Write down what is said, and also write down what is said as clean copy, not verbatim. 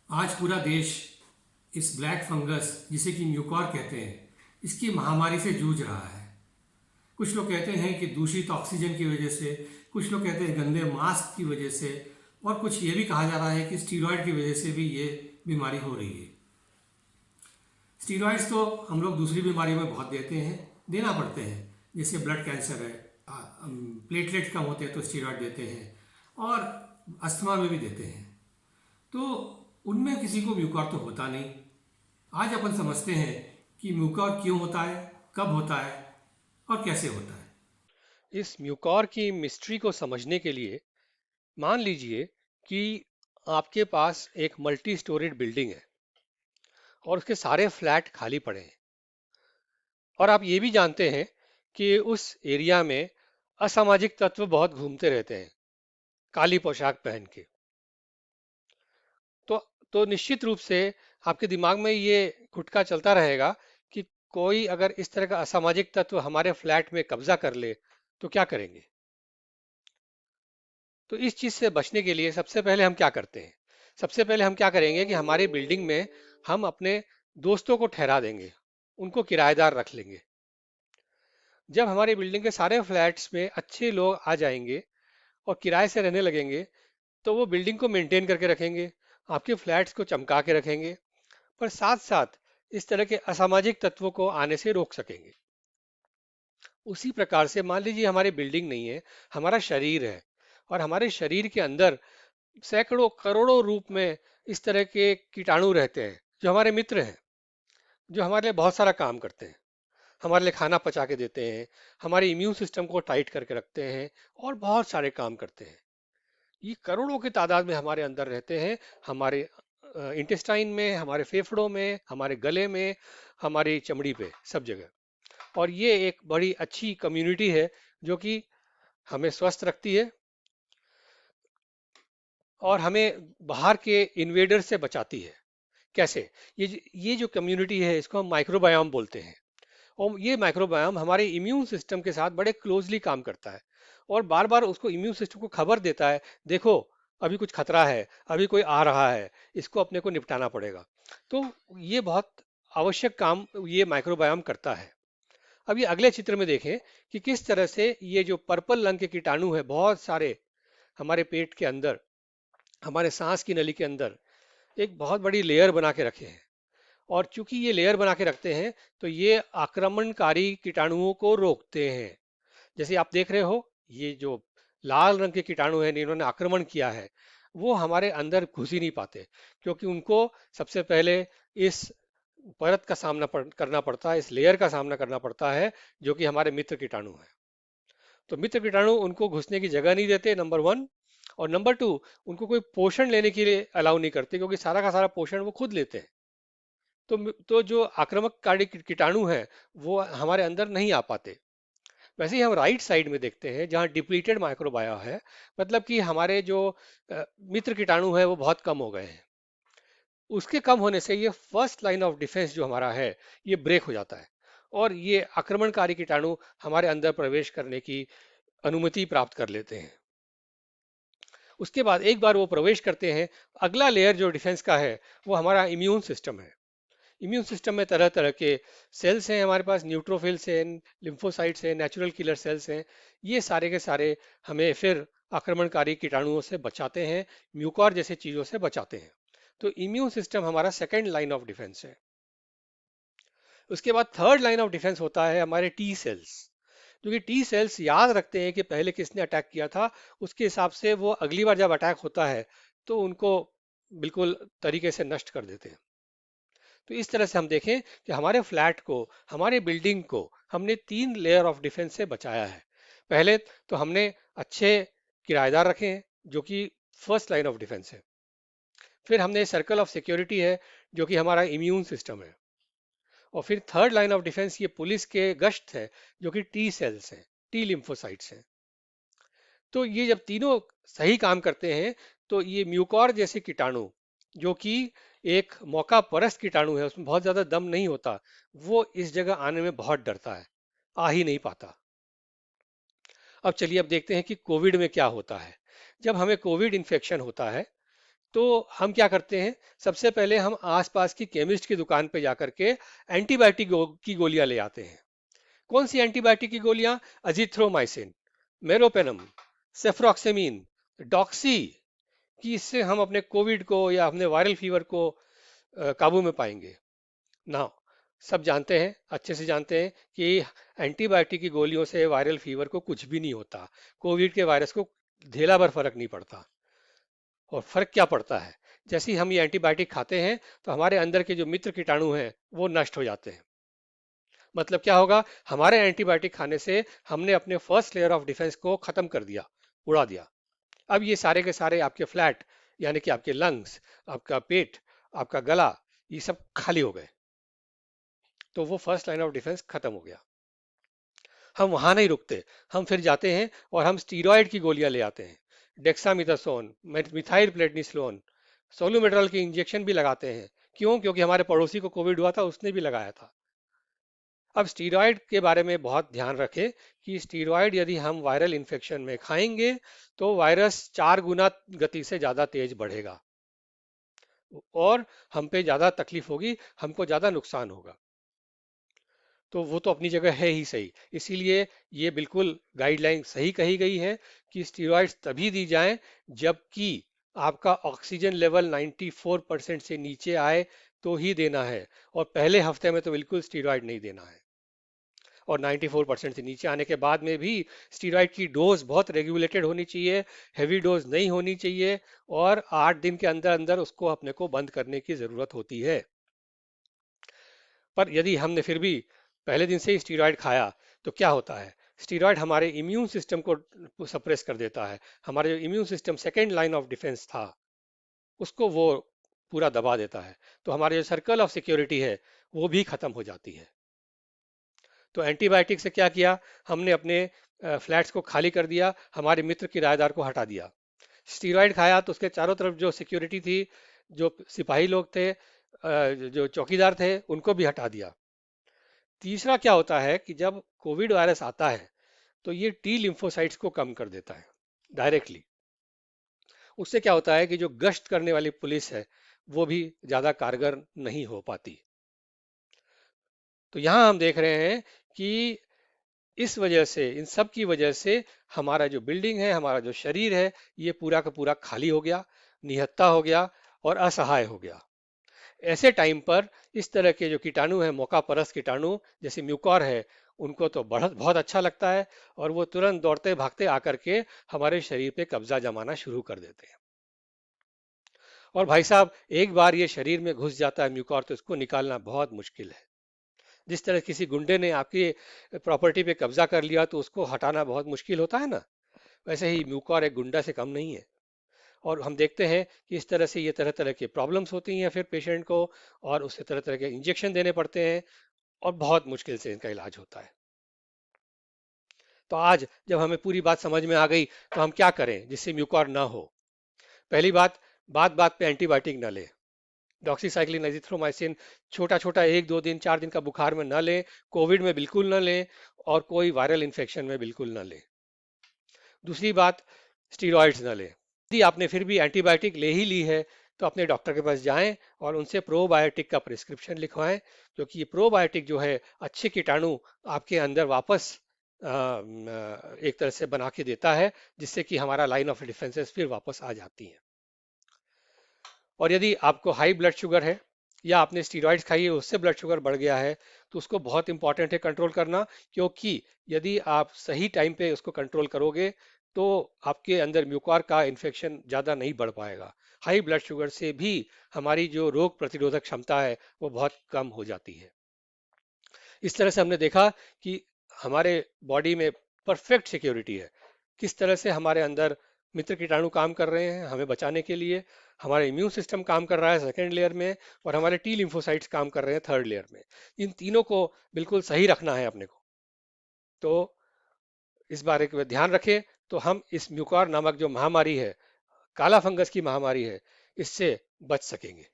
आज पूरा देश इस ब्लैक फंगस जिसे कि म्यूकॉर कहते हैं इसकी महामारी से जूझ रहा है। कुछ लोग कहते हैं कि दूषित ऑक्सीजन की वजह से, कुछ लोग कहते हैं गंदे मास्क की वजह से, और कुछ ये भी कहा जा रहा है कि स्टीरॉयड की वजह से भी ये बीमारी हो रही है। स्टीरॉयड्स तो हम लोग दूसरी बीमारियों में बहुत देते हैं, देना पड़ते हैं, जैसे ब्लड कैंसर है, प्लेटलेट कम होते हैं तो स्टीरॉयड देते हैं, और अस्थमा में भी देते हैं। तो उनमें किसी को म्यूकॉर तो होता नहीं। आज अपन समझते हैं कि म्यूकॉर क्यों होता है, कब होता है और कैसे होता है। इस म्यूकॉर की मिस्ट्री को समझने के लिए मान लीजिए कि आपके पास एक मल्टी स्टोरीड बिल्डिंग है और उसके सारे फ्लैट खाली पड़े हैं और आप ये भी जानते हैं कि उस एरिया में असामाजिक तत्व बहुत घूमते रहते हैं काली पोशाक पहन के। तो तो निश्चित रूप से आपके दिमाग में ये खुटका चलता रहेगा कि कोई अगर इस तरह का असामाजिक तत्व हमारे फ्लैट में कब्जा कर ले तो क्या करेंगे। तो इस चीज से बचने के लिए सबसे पहले हम क्या करते हैं, सबसे पहले हम क्या करेंगे कि हमारी बिल्डिंग में हम अपने दोस्तों को ठहरा देंगे, उनको किराएदार रख लेंगे। जब हमारी बिल्डिंग के सारे फ्लैट्स में अच्छे लोग आ जाएंगे और किराए से रहने लगेंगे तो वो बिल्डिंग को मेंटेन करके रखेंगे, आपके फ्लैट्स को चमका के रखेंगे, पर साथ साथ इस तरह के असामाजिक तत्वों को आने से रोक सकेंगे। उसी प्रकार से मान लीजिए हमारी बिल्डिंग नहीं है, हमारा शरीर है, और हमारे शरीर के अंदर सैकड़ों करोड़ों रूप में इस तरह के कीटाणु रहते हैं जो हमारे मित्र हैं, जो हमारे लिए बहुत सारा काम करते हैं, हमारे लिए खाना पचा के देते हैं, हमारे इम्यून सिस्टम को टाइट करके रखते हैं और बहुत सारे काम करते हैं। ये करोड़ों की तादाद में हमारे अंदर रहते हैं, हमारे इंटेस्टाइन में, हमारे फेफड़ों में, हमारे गले में, हमारी चमड़ी पे, सब जगह। और ये एक बड़ी अच्छी कम्युनिटी है जो कि हमें स्वस्थ रखती है और हमें बाहर के इन्वेडर से बचाती है। कैसे? ये जो कम्युनिटी है इसको हम माइक्रोबायोम बोलते हैं, और ये माइक्रोबायोम हमारे इम्यून सिस्टम के साथ बड़े क्लोजली काम करता है और बार बार उसको इम्यून सिस्टम को खबर देता है, देखो अभी कुछ खतरा है, अभी कोई आ रहा है, इसको अपने को निपटाना पड़ेगा। तो ये बहुत आवश्यक काम ये माइक्रोबायोम करता है। अब ये अगले चित्र में देखें कि किस तरह से ये जो पर्पल रंग के कीटाणु है बहुत सारे हमारे पेट के अंदर, हमारे सांस की नली के अंदर एक बहुत बड़ी लेयर बना के रखे हैं। और चूंकि ये लेयर बना के रखते हैं तो ये आक्रमणकारी कीटाणुओं को रोकते हैं। जैसे आप देख रहे हो, ये जो लाल रंग के कीटाणु हैं जिन्होंने आक्रमण किया है वो हमारे अंदर घुस ही नहीं पाते, क्योंकि उनको सबसे पहले इस परत का करना पड़ता है, इस लेयर का सामना करना पड़ता है जो कि हमारे मित्र कीटाणु है। तो मित्र कीटाणु उनको घुसने की जगह नहीं देते, नंबर वन। और नंबर टू, उनको कोई पोषण लेने के लिए अलाउ नहीं करते, क्योंकि सारा का सारा पोषण वो खुद लेते हैं। तो जो आक्रामककारी कीटाणु हैं वो हमारे अंदर नहीं आ पाते। वैसे ही हम राइट साइड में देखते हैं जहाँ डिप्लीटेड माइक्रोबाया है, मतलब कि हमारे जो मित्र कीटाणु है वो बहुत कम हो गए हैं। उसके कम होने से ये फर्स्ट लाइन ऑफ डिफेंस जो हमारा है ये ब्रेक हो जाता है और ये आक्रमणकारी कीटाणु हमारे अंदर प्रवेश करने की अनुमति प्राप्त कर लेते हैं। उसके बाद एक बार वो प्रवेश करते हैं, अगला लेयर जो डिफेंस का है वो हमारा इम्यून सिस्टम है। इम्यून सिस्टम में तरह तरह के सेल्स हैं, हमारे पास न्यूट्रोफिल्स हैं, लिम्फोसाइट्स हैं, नेचुरल किलर सेल्स हैं। ये सारे के सारे हमें फिर आक्रमणकारी कीटाणुओं से बचाते हैं, म्यूकॉर जैसे चीजों से बचाते हैं। तो इम्यून सिस्टम हमारा सेकेंड लाइन ऑफ डिफेंस है। उसके बाद थर्ड लाइन ऑफ डिफेंस होता है हमारे टी सेल्स, जो कि टी सेल्स याद रखते हैं कि पहले किसने अटैक किया था, उसके हिसाब से वो अगली बार जब अटैक होता है तो उनको बिल्कुल तरीके से नष्ट कर देते हैं। तो इस तरह से हम देखें कि हमारे फ्लैट को, हमारे बिल्डिंग को हमने तीन लेयर ऑफ डिफेंस से बचाया है। पहले तो हमने अच्छे किराएदार रखे हैं जो कि फर्स्ट लाइन ऑफ डिफेंस है। फिर हमने सर्कल ऑफ सिक्योरिटी है जो कि हमारा इम्यून सिस्टम है। और फिर थर्ड लाइन ऑफ डिफेंस ये पुलिस के गश्त है जो कि टी सेल्स हैं, टी लिम्फोसाइट्स हैं। तो ये जब तीनों सही काम करते हैं तो ये म्यूकॉर जैसे कीटाणु, जो कि एक मौका परस्त कीटाणु है, उसमें बहुत ज्यादा दम नहीं होता, वो इस जगह आने में बहुत डरता है, आ ही नहीं पाता। अब चलिए अब देखते हैं कि कोविड में क्या होता है। जब हमें कोविड इन्फेक्शन होता है तो हम क्या करते हैं, सबसे पहले हम आसपास की केमिस्ट की दुकान पे जाकर के एंटीबायोटिक की गोलियां ले आते हैं। कौन सी एंटीबायोटिक की गोलियां? अजिथ्रोमाइसिन, मेरोपेनम, सेफ्रॉक्सेमिन, डॉक्सी, कि इससे हम अपने कोविड को या अपने वायरल फीवर को काबू में पाएंगे ना। सब जानते हैं, अच्छे से जानते हैं कि एंटीबायोटिक की गोलियों से वायरल फीवर को कुछ भी नहीं होता, कोविड के वायरस को धेला भर फर्क नहीं पड़ता। और फर्क क्या पड़ता है, जैसे ही हम ये एंटीबायोटिक खाते हैं तो हमारे अंदर के जो मित्र कीटाणु हैं वो नष्ट हो जाते हैं। मतलब क्या होगा, हमारे एंटीबायोटिक खाने से हमने अपने फर्स्ट लेयर ऑफ डिफेंस को खत्म कर दिया, उड़ा दिया। अब ये सारे के सारे आपके फ्लैट, यानी कि आपके लंग्स, आपका पेट, आपका गला, ये सब खाली हो गए। तो वो फर्स्ट लाइन ऑफ डिफेंस खत्म हो गया। हम वहां नहीं रुकते, हम फिर जाते हैं और हम स्टीरॉयड की गोलियां ले आते हैं, डेक्सामिथासोन, मिथाइल प्रेडनिसोलोन, सोलूमेट्रॉल की इंजेक्शन भी लगाते हैं। क्यों? क्योंकि हमारे पड़ोसी को कोविड हुआ था, उसने भी लगाया था। अब स्टीरॉयड के बारे में बहुत ध्यान रखें कि स्टीरॉयड यदि हम वायरल इन्फेक्शन में खाएंगे तो वायरस 4 गुना गति से ज्यादा तेज बढ़ेगा और हम पे ज्यादा तकलीफ होगी, हमको ज्यादा नुकसान होगा। तो वो तो अपनी जगह है ही सही, इसीलिए ये बिल्कुल गाइडलाइन सही कही गई है कि स्टीरॉयड्स तभी दी जाएं जबकि आपका ऑक्सीजन लेवल 94% से नीचे आए तो ही देना है, और पहले हफ्ते में तो बिल्कुल स्टीरॉयड नहीं देना है। और 94% से नीचे आने के बाद में भी स्टीरॉयड की डोज बहुत रेगुलेटेड होनी चाहिए, हैवी डोज नहीं होनी चाहिए, और 8 दिन के अंदर अंदर उसको अपने को बंद करने की जरूरत होती है। पर यदि हमने फिर भी पहले दिन से ही स्टीरॉयड खाया तो क्या होता है, स्टीरॉयड हमारे इम्यून सिस्टम को सप्रेस कर देता है। हमारे जो immune system second line of defence था उसको वो पूरा दबा देता है, तो हमारे जो सर्कल ऑफ सिक्योरिटी है वो भी खत्म हो जाती है। तो एंटीबायोटिक से क्या किया, हमने अपने फ्लैट्स को खाली कर दिया, हमारे मित्र किराएदार को हटा दिया। स्टीरॉयड खाया तो उसके चारों तरफ जो सिक्योरिटी थी, जो सिपाही लोग थे, जो चौकीदार थे, उनको भी हटा दिया। तीसरा क्या होता है कि जब कोविड वायरस आता है तो ये टी लिम्फोसाइट्स को कम कर देता है डायरेक्टली। उससे क्या होता है कि जो गश्त करने वाली पुलिस है वो भी ज्यादा कारगर नहीं हो पाती। तो यहां हम देख रहे हैं कि इस वजह से, इन सब की वजह से हमारा जो बिल्डिंग है, हमारा जो शरीर है, ये पूरा का पूरा खाली हो गया, निहत्ता हो गया और असहाय हो गया। ऐसे टाइम पर इस तरह के जो कीटाणु हैं, मौका परस्त कीटाणु जैसे म्यूकॉर है, उनको तो बहुत बहुत अच्छा लगता है और वो तुरंत दौड़ते भागते आकर के हमारे शरीर पे कब्जा जमाना शुरू कर देते हैं। और भाई साहब, एक बार ये शरीर में घुस जाता है म्यूकॉर तो इसको निकालना बहुत मुश्किल है। जिस तरह किसी गुंडे ने आपकी प्रॉपर्टी पे कब्जा कर लिया तो उसको हटाना बहुत मुश्किल होता है ना, वैसे ही म्यूकॉर एक गुंडा से कम नहीं है। और हम देखते हैं कि इस तरह से ये तरह तरह की प्रॉब्लम्स होती हैं फिर पेशेंट को, और उससे तरह तरह के इंजेक्शन देने पड़ते हैं और बहुत मुश्किल से इनका इलाज होता है। तो आज जब हमें पूरी बात समझ में आ गई तो हम क्या करें जिससे म्यूकॉर ना हो। पहली बात, बात बात पे एंटीबायोटिक ना लें। डॉक्सीसाइक्लिन, एजिथ्रोमाइसिन छोटा छोटा 1 2 दिन 4 दिन का बुखार में ना लें, कोविड में बिल्कुल ना लें, और कोई वायरल इन्फेक्शन में बिल्कुल ना लें। दूसरी बात, स्टीरॉइड्स ना लें। यदि आपने फिर भी एंटीबायोटिक ले ही ली है तो अपने डॉक्टर के पास जाएं और उनसे प्रोबायोटिक का प्रिस्क्रिप्शन लिखवाएं, क्योंकि ये प्रोबायोटिक जो है अच्छे कीटाणु आपके अंदर वापस एक तरह से बना के देता है, जिससे कि हमारा लाइन ऑफ डिफेंसेस फिर वापस आ जाती है। और यदि आपको हाई ब्लड शुगर है या आपने स्टीरॉइड्स खाई है उससे ब्लड शुगर बढ़ गया है तो उसको बहुत इंपॉर्टेंट है कंट्रोल करना, क्योंकि यदि आप सही टाइम पे उसको कंट्रोल करोगे तो आपके अंदर म्यूकॉर का इन्फेक्शन ज़्यादा नहीं बढ़ पाएगा। हाई ब्लड शुगर से भी हमारी जो रोग प्रतिरोधक क्षमता है वो बहुत कम हो जाती है। इस तरह से हमने देखा कि हमारे बॉडी में परफेक्ट सिक्योरिटी है। किस तरह से हमारे अंदर मित्र कीटाणु काम कर रहे हैं हमें बचाने के लिए, हमारा इम्यून सिस्टम काम कर रहा है सेकेंड लेयर में, और हमारे टी लिम्फोसाइट्स काम कर रहे हैं थर्ड लेयर में। इन तीनों को बिल्कुल सही रखना है अपने को। तो इस बारे में ध्यान रखें तो हम इस म्यूकॉर नामक जो महामारी है, काला फंगस की महामारी है, इससे बच सकेंगे।